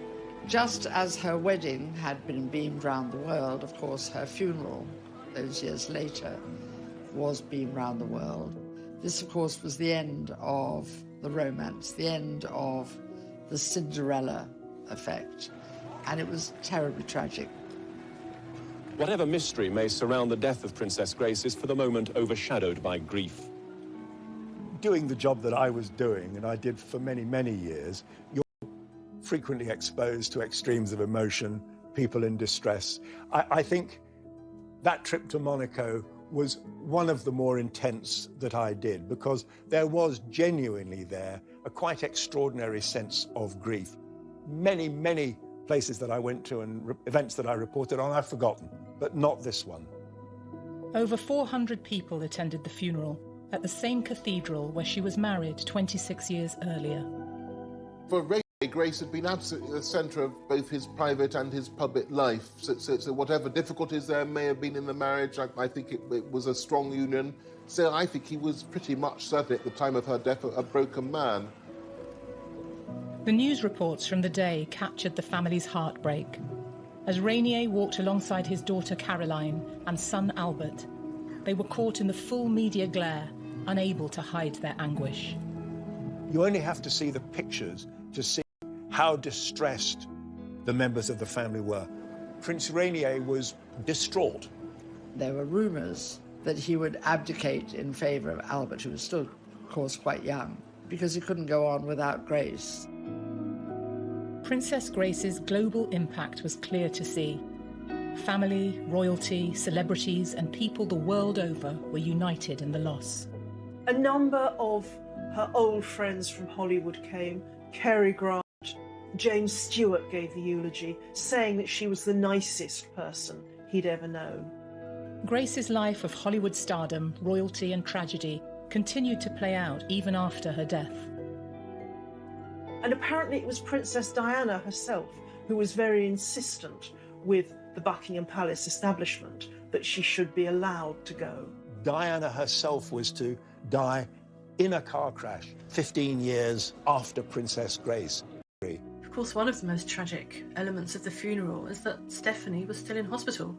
Just as her wedding had been beamed round the world, of course, her funeral, those years later, was beamed round the world. This, of course, was the end of the romance, the end of the Cinderella effect, and it was terribly tragic. Whatever mystery may surround the death of Princess Grace is for the moment overshadowed by grief. Doing the job that I was doing, and I did for many, many years, you're frequently exposed to extremes of emotion, people in distress. I think that trip to Monaco was one of the more intense that I did, because there was genuinely there a quite extraordinary sense of grief. Many, many places that I went to and events that I reported on, I've forgotten, but not this one. Over 400 people attended the funeral at the same cathedral where she was married 26 years earlier. For Rainier, Grace had been absolutely the centre of both his private and his public life. So whatever difficulties there may have been in the marriage, I think it was a strong union. So I think he was pretty much, certainly at the time of her death, a broken man. The news reports from the day captured the family's heartbreak. As Rainier walked alongside his daughter Caroline and son Albert, they were caught in the full media glare, unable to hide their anguish. You only have to see the pictures to see how distressed the members of the family were. Prince Rainier was distraught. There were rumours that he would abdicate in favour of Albert, who was still, of course, quite young, because he couldn't go on without Grace. Princess Grace's global impact was clear to see. Family, royalty, celebrities, and people the world over were united in the loss. A number of her old friends from Hollywood came. Cary Grant, James Stewart gave the eulogy, saying that she was the nicest person he'd ever known. Grace's life of Hollywood stardom, royalty, and tragedy continued to play out even after her death. And apparently it was Princess Diana herself who was very insistent with the Buckingham Palace establishment that she should be allowed to go. Diana herself was to die in a car crash 15 years after Princess Grace. Of course, one of the most tragic elements of the funeral is that Stephanie was still in hospital,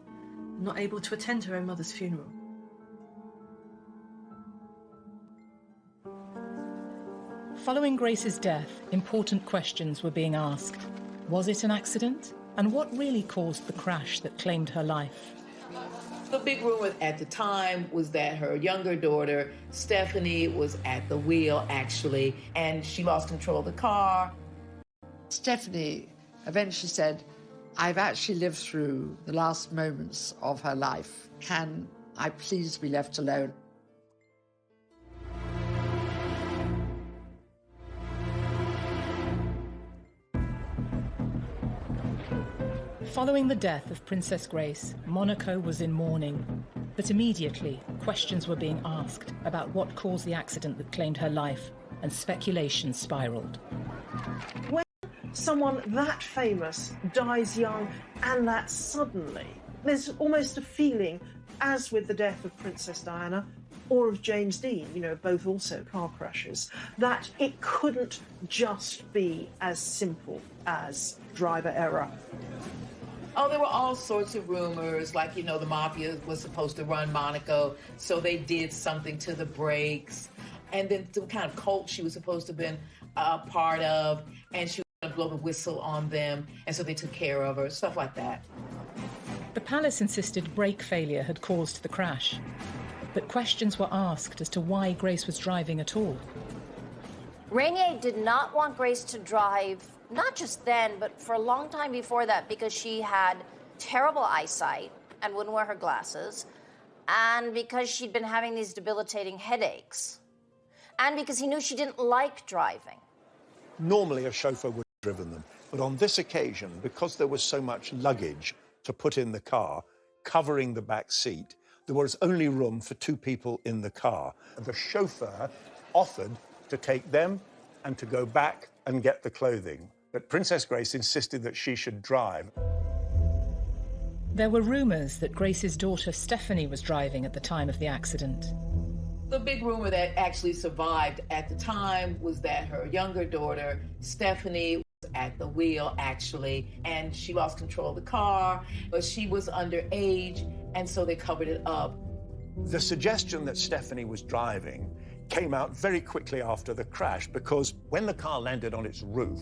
not able to attend her own mother's funeral. Following Grace's death, important questions were being asked. Was it an accident? And what really caused the crash that claimed her life? The big rumor at the time was that her younger daughter, Stephanie, was at the wheel, actually, and she lost control of the car. Stephanie eventually said, "I've actually lived through the last moments of her life. Can I please be left alone?" Following the death of Princess Grace, Monaco was in mourning. But immediately, questions were being asked about what caused the accident that claimed her life, and speculation spiraled. When someone that famous dies young and that suddenly, there's almost a feeling, as with the death of Princess Diana or of James Dean, both also car crashes, that it couldn't just be as simple as driver error. Oh, there were all sorts of rumors, like, the mafia was supposed to run Monaco, so they did something to the brakes. And then the kind of cult she was supposed to have been a part of, and she was going to blow the whistle on them, and so they took care of her, stuff like that. The palace insisted brake failure had caused the crash, but questions were asked as to why Grace was driving at all. Rainier did not want Grace to drive, not just then, but for a long time before that, because she had terrible eyesight and wouldn't wear her glasses, and because she'd been having these debilitating headaches, and because he knew she didn't like driving. Normally a chauffeur would have driven them, but on this occasion, because there was so much luggage to put in the car, covering the back seat, there was only room for 2 people in the car. The chauffeur offered to take them and to go back and get the clothing. But Princess Grace insisted that she should drive. There were rumours that Grace's daughter Stephanie was driving at the time of the accident. The big rumor that actually survived at the time was that her younger daughter, Stephanie, was at the wheel, actually, and she lost control of the car, but she was underage, and so they covered it up. The suggestion that Stephanie was driving came out very quickly after the crash, because when the car landed on its roof,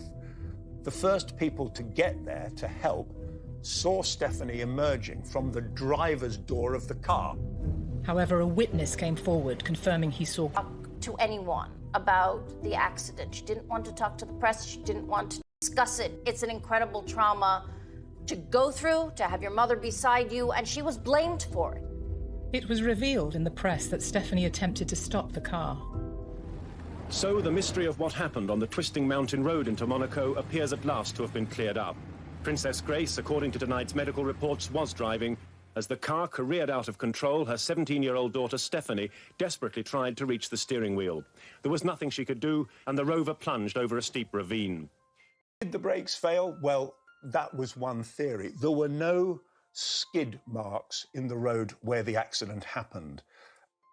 the first people to get there to help saw Stephanie emerging from the driver's door of the car. However, a witness came forward confirming he saw... To anyone about the accident. She didn't want to talk to the press. She didn't want to discuss it. It's an incredible trauma to go through, to have your mother beside you, and she was blamed for it. It was revealed in the press that Stephanie attempted to stop the car. So the mystery of what happened on the twisting mountain road into Monaco appears at last to have been cleared up. Princess Grace, according to tonight's medical reports, was driving. As the car careered out of control, her 17-year-old daughter Stephanie desperately tried to reach the steering wheel. There was nothing she could do, and the Rover plunged over a steep ravine. Did the brakes fail? Well, that was one theory. There were no skid marks in the road where the accident happened.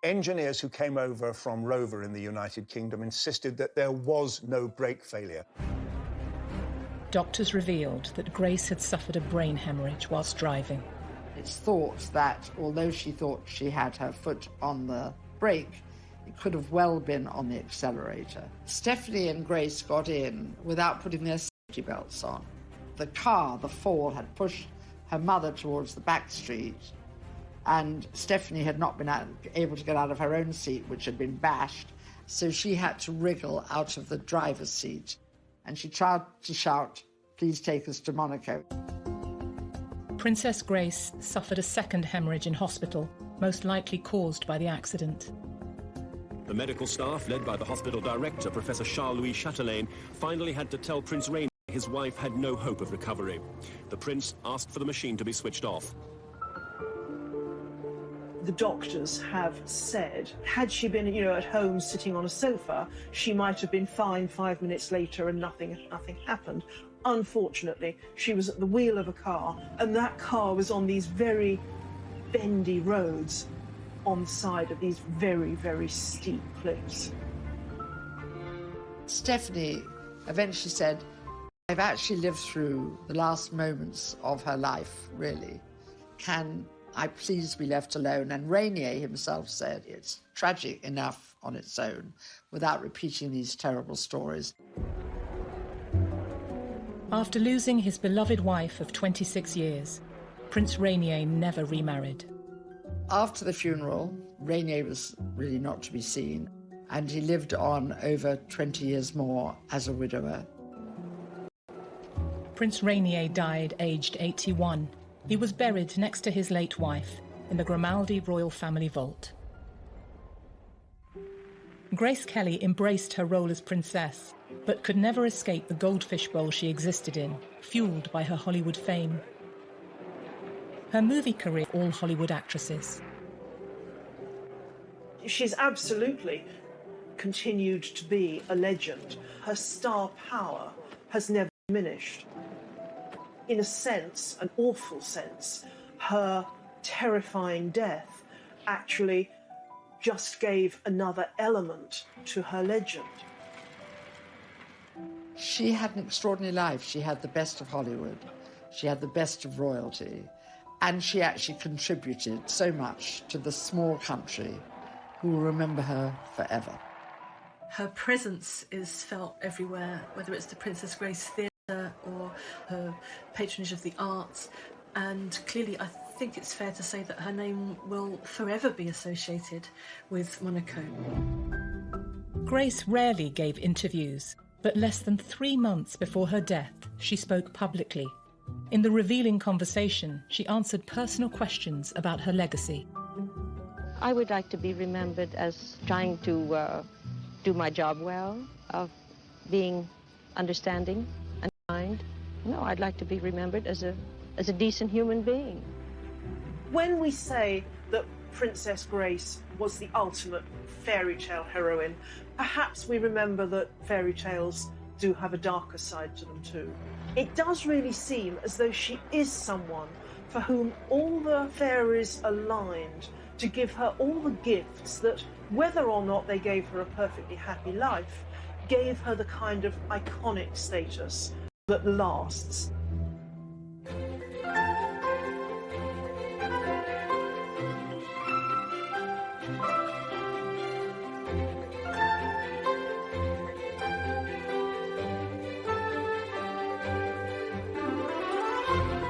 Engineers who came over from Rover in the United Kingdom insisted that there was no brake failure. Doctors revealed that Grace had suffered a brain hemorrhage whilst driving. It's thought that, although she thought she had her foot on the brake, it could have well been on the accelerator. Stephanie and Grace got in without putting their safety belts on. The car, the fall, had pushed her mother towards the back street, and Stephanie had not been able to get out of her own seat, which had been bashed, so she had to wriggle out of the driver's seat, and she tried to shout, "Please take us to Monaco." Princess Grace suffered a second hemorrhage in hospital, most likely caused by the accident. The medical staff, led by the hospital director, Professor Charles-Louis Chatelain, finally had to tell Prince Rainier his wife had no hope of recovery. The prince asked for the machine to be switched off. The doctors have said, had she been, at home sitting on a sofa, she might have been fine 5 minutes later and nothing happened. Unfortunately, she was at the wheel of a car, and that car was on these very bendy roads on the side of these very, very steep cliffs. Stephanie eventually said, "I've actually lived through the last moments of her life, really. Can I please be left alone?" And Rainier himself said, "It's tragic enough on its own without repeating these terrible stories." After losing his beloved wife of 26 years, Prince Rainier never remarried. After the funeral, Rainier was really not to be seen, and he lived on over 20 years more as a widower. Prince Rainier died aged 81. He was buried next to his late wife in the Grimaldi royal family vault. Grace Kelly embraced her role as princess, but could never escape the goldfish bowl she existed in, fueled by her Hollywood fame. Her movie career, all Hollywood actresses. She's absolutely continued to be a legend. Her star power has never diminished. In a sense, an awful sense, her terrifying death actually just gave another element to her legend. She had an extraordinary life. She had the best of Hollywood. She had the best of royalty. And she actually contributed so much to the small country who will remember her forever. Her presence is felt everywhere, whether it's the Princess Grace Theatre or her patronage of the arts. And clearly, I think it's fair to say that her name will forever be associated with Monaco. Grace rarely gave interviews, but less than 3 months before her death, she spoke publicly. In the revealing conversation, she answered personal questions about her legacy. I would like to be remembered as trying to do my job well, of being understanding and kind. No, I'd like to be remembered as a decent human being. When we say that Princess Grace was the ultimate fairy tale heroine, perhaps we remember that fairy tales do have a darker side to them too. It does really seem as though she is someone for whom all the fairies aligned to give her all the gifts that, whether or not they gave her a perfectly happy life, gave her the kind of iconic status that lasts.